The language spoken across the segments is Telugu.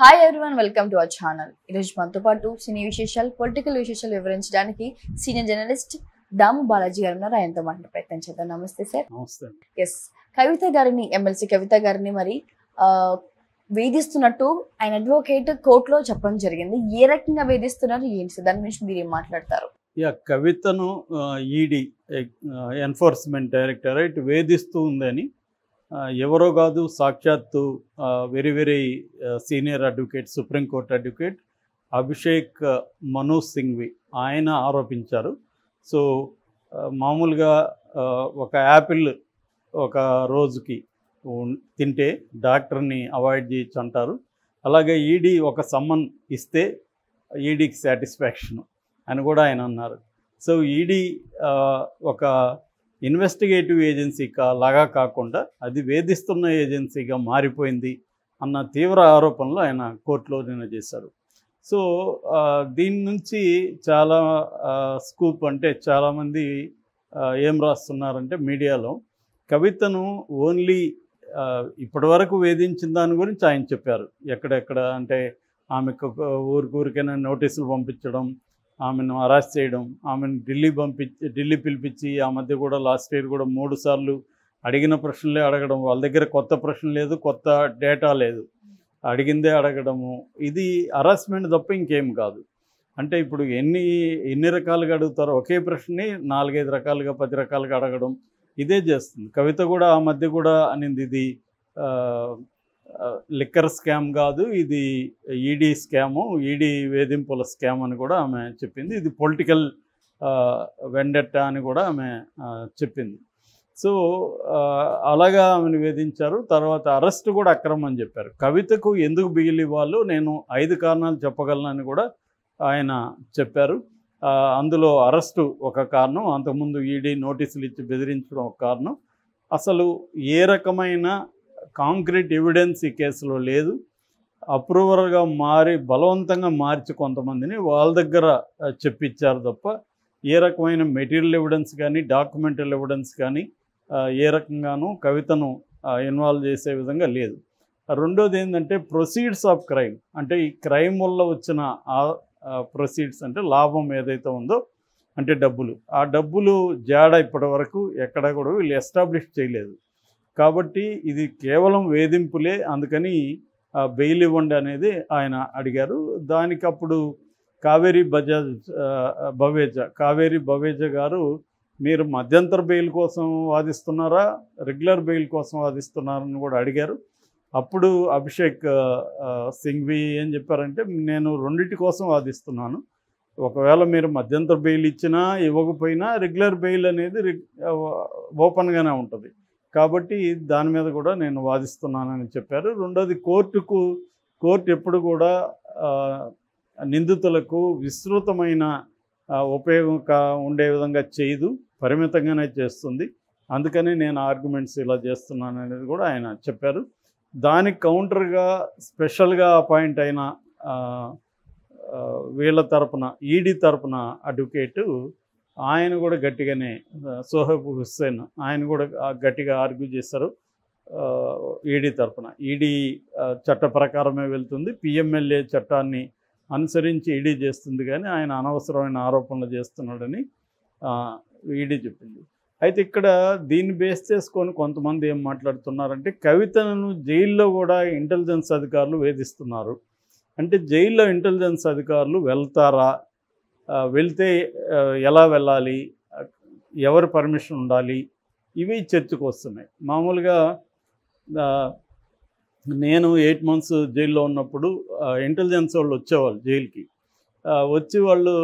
Hi everyone, welcome to our channel. ఈరోజు మనతో పాటు సినీ విశేషాలు, పొలిటికల్ విశేషాలు వివరించడానికి సీనియర్ జర్నలిస్ట్ దాము బాలాజీ గారు ఉన్నారు. ఆయనతో మాట్లాడే ప్రయత్నం చేద్దాం. నమస్తే సార్. నమస్తే. ఎస్, కవిత గారిని, ఎమ్మెల్సీ కవిత గారిని మరి వేధిస్తున్నట్టు ఆయన అడ్వకేట్ కోర్టులో చెప్పడం జరిగింది. ఏ రకంగా వేధిస్తున్నారు, ఏంటి సార్, దాని గురించి మీరు ఏం మాట్లాడతారు? కవితను ఈడీ ఎన్ఫోర్స్మెంట్ డైరెక్టరేట్ వేధిస్తూ ఉందని ఎవరో కాదు, సాక్షాత్తు very senior advocate, supreme court advocate Abhishek Manu Singhvi ఆయన ఆరోపించారు. సో మామూలుగా ఒక యాపిల్ ఒక రోజుకి తింటే డాక్టర్ని అవాయిడ్ చేయొచ్చు అంటారు. అలాగే ఈడీ ఒక సమ్మన్ ఇస్తే ఈడీకి సాటిస్ఫాక్షన్ అని కూడా ఆయన అన్నారు. సో ఈడీ ఒక ఇన్వెస్టిగేటివ్ ఏజెన్సీ లాగా కాకుండా అది వేధిస్తున్న ఏజెన్సీగా మారిపోయింది అన్న తీవ్ర ఆరోపణలు ఆయన కోర్టులో నిన్న చేశారు. సో దీని నుంచి చాలా స్కూప్, అంటే చాలామంది ఏం రాస్తున్నారంటే మీడియాలో కవితను ఓన్లీ ఇప్పటివరకు వేధించిన దాని గురించి ఆయన చెప్పారు. ఎక్కడెక్కడ అంటే ఆమెకు ఊరికైనా నోటీసులు పంపించడం, ఆమెను అరెస్ట్ చేయడం, ఆమెను ఢిల్లీ పిలిపించి ఆ మధ్య కూడా లాస్ట్ ఇయర్ కూడా 3 సార్లు అడిగిన ప్రశ్నలే అడగడం, వాళ్ళ దగ్గర కొత్త ప్రశ్న లేదు, కొత్త డేటా లేదు, అడిగిందే అడగడము. ఇది హరాస్మెంట్ తప్ప ఇంకేం కాదు. అంటే ఇప్పుడు ఎన్ని రకాలుగా అడుగుతారో ఒకే ప్రశ్నని 4-5 రకాలుగా 10 రకాలుగా అడగడం ఇదే చేస్తుంది. కవిత కూడా ఆ మధ్య కూడా అనింది, ఇది లిక్కర్ స్కామ్ కాదు, ఇది ఈడీ స్కాము, ఈడీ వేధింపుల స్కామ్ అని కూడా ఆమె చెప్పింది. ఇది పొలిటికల్ వెండెట్టా అని కూడా ఆమె చెప్పింది. సో అలాగా ఆమెను వేధించారు. తర్వాత అరెస్ట్ కూడా అక్రమం అని చెప్పారు. కవితకు ఎందుకు బిగిలి ఇవ్వాలో నేను 5 కారణాలు చెప్పగలనని కూడా ఆయన చెప్పారు. అందులో అరెస్టు ఒక కారణం, అంతకుముందు ఈడీ నోటీసులు ఇచ్చి బెదిరించడం ఒక కారణం. అసలు ఏ రకమైన కాంక్రీట్ ఎవిడెన్స్ ఈ కేసులో లేదు. అప్రూవర్గా బలవంతంగా మార్చి కొంతమందిని వాళ్ళ దగ్గర చెప్పించారు తప్ప ఏ రకమైన మెటీరియల్ ఎవిడెన్స్ కానీ డాక్యుమెంటల్ ఎవిడెన్స్ కానీ ఏ రకంగానూ కవితను ఇన్వాల్వ్ చేసే విధంగా లేదు. రెండోది ఏంటంటే ప్రొసీడ్స్ ఆఫ్ క్రైమ్, అంటే ఈ క్రైమ్ వల్ల వచ్చిన ప్రొసీడ్స్ అంటే లాభం ఏదైతే ఉందో, అంటే డబ్బులు, ఆ డబ్బులు జాడ ఇప్పటి వరకు ఎక్కడ కూడా వీళ్ళు ఎస్టాబ్లిష్ చేయలేదు. కాబట్టి ఇది కేవలం వేధింపులే, అందుకని బెయిల్ ఇవ్వండి అనేది ఆయన అడిగారు. దానికి అప్పుడు కావేరీ బవేజా గారు, మీరు మధ్యంతర బెయిల్ కోసం వాదిస్తున్నారా, రెగ్యులర్ బెయిల్ కోసం వాదిస్తున్నారని కూడా అడిగారు. అప్పుడు అభిషేక్ సింఘ్వి ఏం చెప్పారంటే, నేను రెండింటి కోసం వాదిస్తున్నాను, ఒకవేళ మీరు మధ్యంతర బెయిల్ ఇచ్చినా ఇవ్వకపోయినా రెగ్యులర్ బెయిల్ అనేది ఓపెన్గానే ఉంటుంది, కాబట్టి దాని మీద కూడా నేను వాదిస్తున్నానని చెప్పారు. రెండోది కోర్టు ఎప్పుడు కూడా నిందితులకు విస్తృతమైన ఉపయోగం ఉండే విధంగా చేయదు, పరిమితంగానే చేస్తుంది. అందుకని నేను ఆర్గ్యుమెంట్స్ ఇలా చేస్తున్నాను అనేది కూడా ఆయన చెప్పారు. దానికి కౌంటర్గా స్పెషల్గా అపాయింట్ అయిన వీళ్ళ తరపున, ఈడీ తరపున అడ్వకేటు ఆయన కూడా గట్టిగానే, సోహెబ్ హుస్సేన్, ఆయన కూడా గట్టిగా ఆర్గ్యూ చేశారు. ఈడీ తరపున ఈడీ చట్ట ప్రకారమే వెళ్తుంది, పిఎంఎల్ఏ చట్టాన్ని అనుసరించి ఈడీ చేస్తుంది, కానీ ఆయన అనవసరమైన ఆరోపణలు చేస్తున్నాడని ఈడీ చెప్పింది. అయితే ఇక్కడ దీన్ని బేస్ చేసుకొని కొంతమంది ఏం మాట్లాడుతున్నారంటే, కవితను జైల్లో కూడా ఇంటెలిజెన్స్ అధికారులు వేధిస్తున్నారు. అంటే జైల్లో ఇంటెలిజెన్స్ అధికారులు వెళ్తారా, వెళ్తే ఎలా వెళ్ళాలి, ఎవరి పర్మిషన్ ఉండాలి, ఇవి చర్చకు వస్తున్నాయి. మామూలుగా నేను 8 months జైల్లో ఉన్నప్పుడు ఇంటెలిజెన్స్ వాళ్ళు వచ్చేవాళ్ళు జైలుకి. వచ్చి వాళ్ళు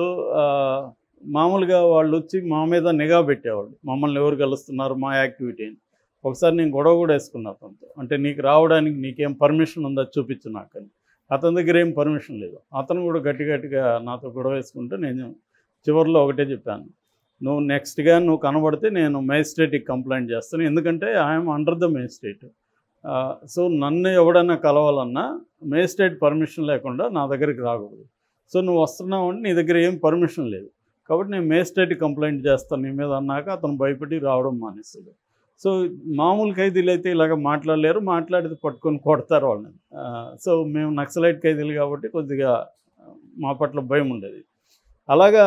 మామూలుగా వాళ్ళు వచ్చి మా మీద నిఘా పెట్టేవాళ్ళు, మమ్మల్ని ఎవరు కలుస్తున్నారు, మా యాక్టివిటీ అని. ఒకసారి నేను గొడవ కూడా వేసుకున్నాను అతనితో, అంటే నీకు రావడానికి నీకేం పర్మిషన్ ఉందా చూపించు నాకని. అతని దగ్గర ఏం పర్మిషన్ లేదు. అతను కూడా గట్టిగా నాతో గొడవ వేసుకుంటే నేను చివరిలో ఒకటే చెప్పాను, నువ్వు నెక్స్ట్గా నువ్వు కనబడితే నేను మేజిస్ట్రేట్కి కంప్లైంట్ చేస్తాను, ఎందుకంటే I'm under the magistrate. So నన్ను ఎవడన్నా కలవాలన్నా మేజిస్ట్రేట్ పర్మిషన్ లేకుండా నా దగ్గరికి రాకూడదు. సో నువ్వు వస్తున్నావు అంటే నీ దగ్గర ఏం పర్మిషన్ లేదు, కాబట్టి నేను మేజిస్ట్రేట్కి కంప్లైంట్ చేస్తాను నీ మీద అన్నాక అతను భయపడి రావడం మానేస్తాడు. సో మామూలు ఖైదీలు అయితే ఇలాగ మాట్లాడలేరు, మాట్లాడితే పట్టుకొని కొడతారు వాళ్ళని. సో మేము నక్సలైట్ ఖైదీలు కాబట్టి కొద్దిగా మా పట్ల భయం ఉండేది. అలాగా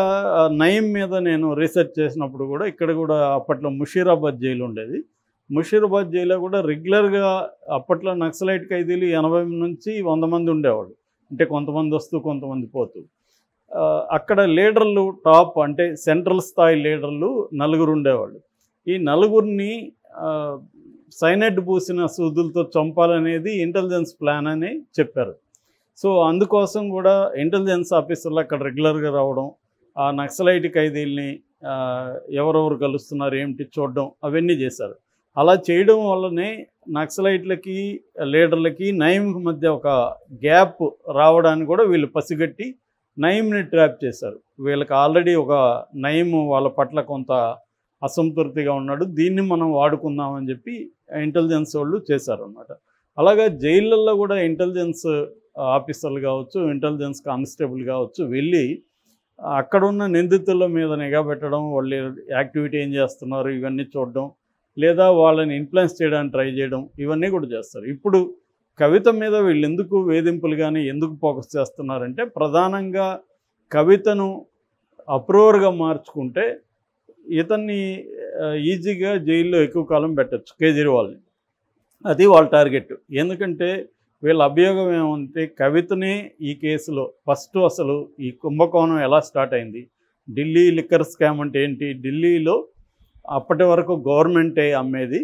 నయీం మీద నేను రీసెర్చ్ చేసినప్పుడు కూడా ఇక్కడ కూడా అప్పట్లో ముషీరాబాద్ జైలు ఉండేది. ముషీరాబాద్ జైల్లో కూడా రెగ్యులర్గా అప్పట్లో నక్సలైట్ ఖైదీలు 80 నుంచి 100 మంది ఉండేవాళ్ళు. అంటే కొంతమంది వస్తూ కొంతమంది పోతూ. అక్కడ లీడర్లు టాప్ అంటే సెంట్రల్ స్థాయి లీడర్లు 4 ఉండేవాళ్ళు. ఈ 4ని సైనైడ్ పూసిన సూదులతో చంపాలనేది ఇంటెలిజెన్స్ ప్లాన్ అని చెప్పారు. సో అందుకోసం కూడా ఇంటెలిజెన్స్ ఆఫీసర్లు అక్కడ రెగ్యులర్గా రావడం, ఆ నక్సలైట్ ఖైదీల్ని ఎవరెవరు కలుస్తున్నారు ఏమిటి చూడడం అవన్నీ చేశారు. అలా చేయడం వల్లనే నక్సలైట్లకి లీడర్లకి నయీంకి మధ్య ఒక గ్యాప్ రావడానికి కూడా వీళ్ళు పసిగట్టి నయీంని ట్రాప్ చేశారు. వీళ్ళకి ఆల్రెడీ ఒక నయీం వాళ్ళ పట్ల కొంత అసంతృప్తిగా ఉన్నాడు, దీన్ని మనం వాడుకుందామని చెప్పి ఇంటెలిజెన్స్ వాళ్ళు చేశారన్నమాట. అలాగా జైళ్ళల్లో కూడా ఇంటెలిజెన్స్ ఆఫీసర్లు కావచ్చు, ఇంటెలిజెన్స్ కానిస్టేబుల్ కావచ్చు వెళ్ళి అక్కడున్న నిందితుల మీద నిఘా పెట్టడం, వాళ్ళు యాక్టివిటీ ఏం చేస్తున్నారు ఇవన్నీ చూడడం, లేదా వాళ్ళని ఇన్ఫ్లుయెన్స్ చేయడానికి ట్రై చేయడం, ఇవన్నీ కూడా చేస్తారు. ఇప్పుడు కవిత మీద వీళ్ళు ఎందుకు వేధింపులు కానీ ఎందుకు ఫోకస్ చేస్తున్నారంటే ప్రధానంగా కవితను అప్రూవర్గా మార్చుకుంటే ఇతన్ని ఈజీగా జైల్లో ఎక్కువ కాలం పెట్టచ్చు కేజ్రీవాల్ని. అది వాళ్ళ టార్గెట్. ఎందుకంటే వీళ్ళ అభియోగం ఏమంటే కవితనే ఈ కేసులో ఫస్ట్ అసలు ఈ కుంభకోణం ఎలా స్టార్ట్ అయింది, ఢిల్లీ లిక్కర్ స్కామ్ అంటే ఏంటి, ఢిల్లీలో అప్పటి వరకు గవర్నమెంటే అమ్మేది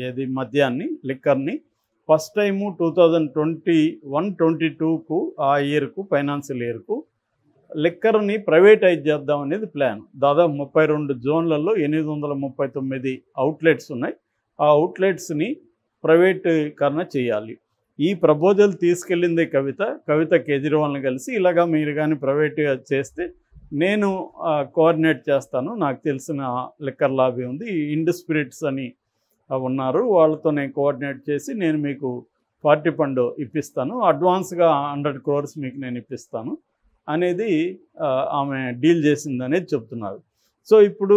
ఏది మద్యాన్ని లిక్కర్ని. ఫస్ట్ టైము 2021-22కు ఆ ఇయర్కు ఫైనాన్షియల్ ఇయర్కు లిక్కర్ని ప్రైవేటైజ్ చేద్దాం అనేది ప్లాన్. దాదాపు 32 జోన్లలో 839 అవుట్లెట్స్ ఉన్నాయి. ఆ అవుట్లెట్స్ని ప్రైవేటీకరణ చేయాలి. ఈ ప్రపోజల్ తీసుకెళ్ళిందే కవిత కేజ్రీవాల్ని కలిసి ఇలాగా మీరు కానీ ప్రైవేట్గా చేస్తే నేను కోఆర్డినేట్ చేస్తాను, నాకు తెలిసిన లిక్కర్ లాబీ ఉంది, ఇండ్ స్పిరిట్స్ అని ఉన్నారు, వాళ్ళతో నేను కోఆర్డినేట్ చేసి నేను మీకు 40 ఫండ్ ఇప్పిస్తాను, అడ్వాన్స్గా 100 crores మీకు నేను ఇప్పిస్తాను అనేది ఆమె డీల్ చేసిందనేది చెప్తున్నారు. సో ఇప్పుడు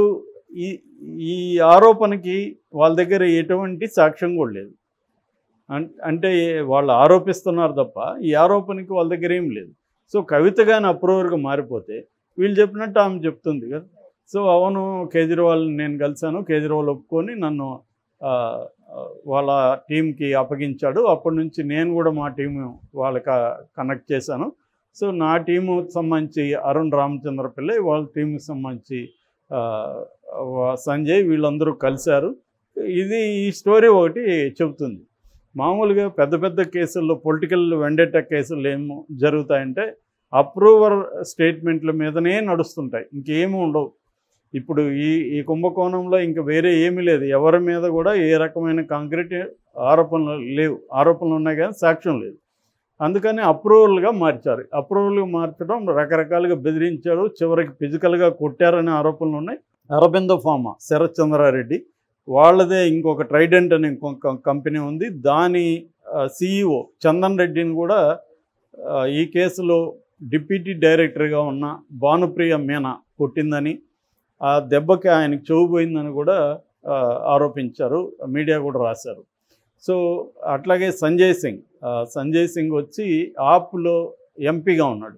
ఈ ఆరోపణకి వాళ్ళ దగ్గర ఎటువంటి సాక్ష్యం కూడా లేదు. అంటే వాళ్ళు ఆరోపిస్తున్నారు తప్ప ఈ ఆరోపణకి వాళ్ళ దగ్గర ఏం లేదు. సో కవిత కానీ అప్రూవర్గా మారిపోతే వీళ్ళు చెప్పినట్టు ఆమె చెప్తుంది కదా. సో అవును కేజ్రీవాల్ని నేను కలిశాను, కేజ్రీవాల్ ఒప్పుకొని నన్ను వాళ్ళ టీంకి అప్పగించాడు, అప్పటి నుంచి నేను కూడా మా టీము వాళ్ళకి కనెక్ట్ చేశాను. సో నా టీము సంబంధించి అరుణ్ రామచంద్ర పిల్లై, వాళ్ళ టీంకి సంబంధించి సంజయ్, వీళ్ళందరూ కలిశారు. ఇది ఈ స్టోరీ ఒకటి చెబుతుంది. మామూలుగా పెద్ద పెద్ద కేసుల్లో పొలిటికల్ వెండెటా కేసులు ఏమో జరుగుతాయంటే అప్రూవర్ స్టేట్మెంట్ల మీదనే నడుస్తుంటాయి, ఇంకేమీ ఉండవు. ఇప్పుడు ఈ కుంభకోణంలో ఇంకా వేరే ఏమీ లేదు, ఎవరి మీద కూడా ఏ రకమైన కాంక్రీట్ ఆరోపణలు లేవు. ఆరోపణలు ఉన్నాయి కానీ సాక్ష్యం లేదు. అందుకని అప్రూవల్గా మార్చారు. అప్రూవల్గా మార్చడం రకరకాలుగా బెదిరించారు, చివరికి ఫిజికల్గా కొట్టారనే ఆరోపణలు ఉన్నాయి. అరబిందో ఫార్మా శరత్ చంద్రారెడ్డి వాళ్ళదే ఇంకొక ట్రైడెంట్ అనే ఇంకొక కంపెనీ ఉంది, దాని CEO చందన్ రెడ్డిని కూడా ఈ కేసులో డిప్యూటీ డైరెక్టర్గా ఉన్న భానుప్రియ మీనా కొట్టిందని, ఆ దెబ్బకి ఆయనకు చెవుపోయిందని కూడా ఆరోపించారు, మీడియా కూడా రాశారు. సో అట్లాగే సంజయ్ సింగ్ వచ్చి ఆప్లో ఎంపీగా ఉన్నాడు,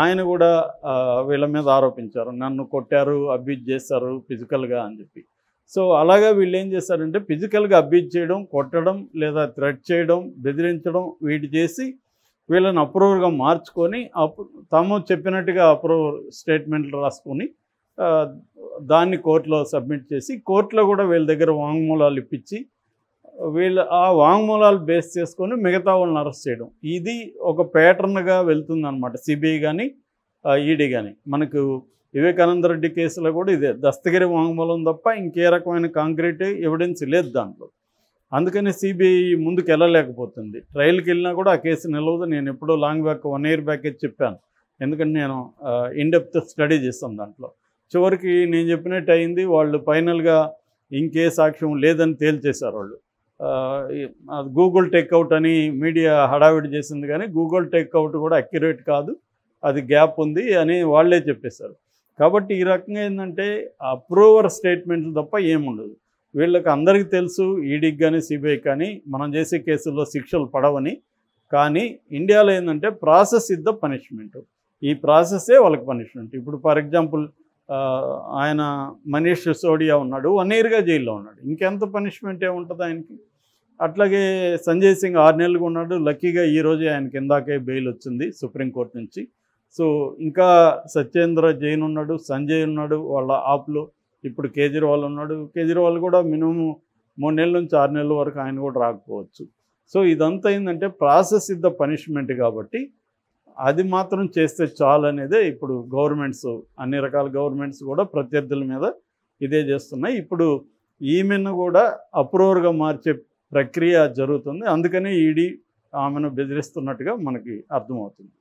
ఆయన కూడా వీళ్ళ మీద ఆరోపించారు, నన్ను కొట్టారు, అబ్యూజ్ చేశారు ఫిజికల్గా అని చెప్పి. సో అలాగా వీళ్ళు ఏం చేశారంటే ఫిజికల్గా అబ్యూజ్ చేయడం, కొట్టడం, లేదా థ్రెట్ చేయడం, బెదిరించడం వీటి చేసి వీళ్ళని అప్రూవర్గా మార్చుకొని తాము చెప్పినట్టుగా అప్రూవర్ స్టేట్మెంట్లు రాసుకొని దాన్ని కోర్టులో సబ్మిట్ చేసి కోర్టులో కూడా వీళ్ళ దగ్గర వాంగ్మూలాలు ఇప్పించి వీళ్ళు ఆ వాంగ్మూలాలు బేస్ చేసుకొని మిగతా వాళ్ళని అరెస్ట్ చేయడం, ఇది ఒక ప్యాటర్న్గా వెళ్తుందన్నమాట. సిబిఐ కానీ ఈడీ కానీ మనకు వివేకానంద రెడ్డి కేసులో కూడా ఇదే దస్తగిరి వాంగ్మూలం తప్ప ఇంకే రకమైన కాంక్రీట్ ఎవిడెన్స్ లేదు దాంట్లో. అందుకని సిబిఐ ముందుకు వెళ్ళలేకపోతుంది. ట్రయల్కి వెళ్ళినా కూడా ఆ కేసు నిలవదు. నేను ఎప్పుడో లాంగ్ బ్యాక్ 1 year బ్యాక్ చెప్పాను, ఎందుకంటే నేను ఇన్డెప్త్ స్టడీ చేస్తాను దాంట్లో. చివరికి నేను చెప్పినట్టు అయింది, వాళ్ళు ఫైనల్గా ఇంకే సాక్ష్యం లేదని తేల్చేశారు వాళ్ళు. గూగుల్ టేక్అవుట్ అని మీడియా హడావిడి చేసింది, కానీ గూగుల్ టేక్అవుట్ కూడా అక్యురేట్ కాదు, అది గ్యాప్ ఉంది అని వాళ్ళే చెప్పేశారు. కాబట్టి ఈ రకంగా ఏంటంటే అప్రూవర్ స్టేట్మెంట్లు తప్ప ఏముండదు. వీళ్ళకి అందరికీ తెలుసు ఈడీకి కానీ సిబిఐ కానీ మనం చేసే కేసుల్లో శిక్షలు పడవని. కానీ ఇండియాలో ఏంటంటే ప్రాసెస్ ఇస్ ద పనిష్మెంట్. ఈ ప్రాసెస్సే వాళ్ళకి పనిష్మెంట్. ఇప్పుడు ఫర్ ఎగ్జాంపుల్ ఆయన మనీష్ సిసోడియా ఉన్నాడు, 1 yearగా జైల్లో ఉన్నాడు. ఇంకెంత పనిష్మెంట్ ఏముంటుంది ఆయనకి? అట్లాగే సంజయ్ సింగ్ 6 నెలలుగా ఉన్నాడు. లక్కీగా ఈరోజే ఆయనకి ఇందాకే బెయిల్ వచ్చింది సుప్రీంకోర్టు నుంచి. సో ఇంకా సత్యేంద్ర జైన్ ఉన్నాడు, సంజయ్ ఉన్నాడు వాళ్ళ ఆప్లో. ఇప్పుడు కేజ్రీవాల్ ఉన్నాడు. కేజ్రీవాల్ కూడా మినిమం 3 నెలల నుంచి 6 నెలల వరకు ఆయన కూడా రాకపోవచ్చు. సో ఇదంతా ఏంటంటే ప్రాసెస్ ఇస్ ద పనిష్మెంట్ కాబట్టి అది మాత్రం చేస్తే చాలు అనేదే ఇప్పుడు గవర్నమెంట్స్, అన్ని రకాల గవర్నమెంట్స్ కూడా ప్రత్యర్థుల మీద ఇదే చేస్తున్నాయి. ఇప్పుడు ఈమెను కూడా అప్రూవర్గా మార్చే ప్రక్రియ జరుగుతుంది. అందుకనే ఈడీ ఆమెను బెదిరిస్తున్నట్టుగా మనకి అర్థమవుతుంది.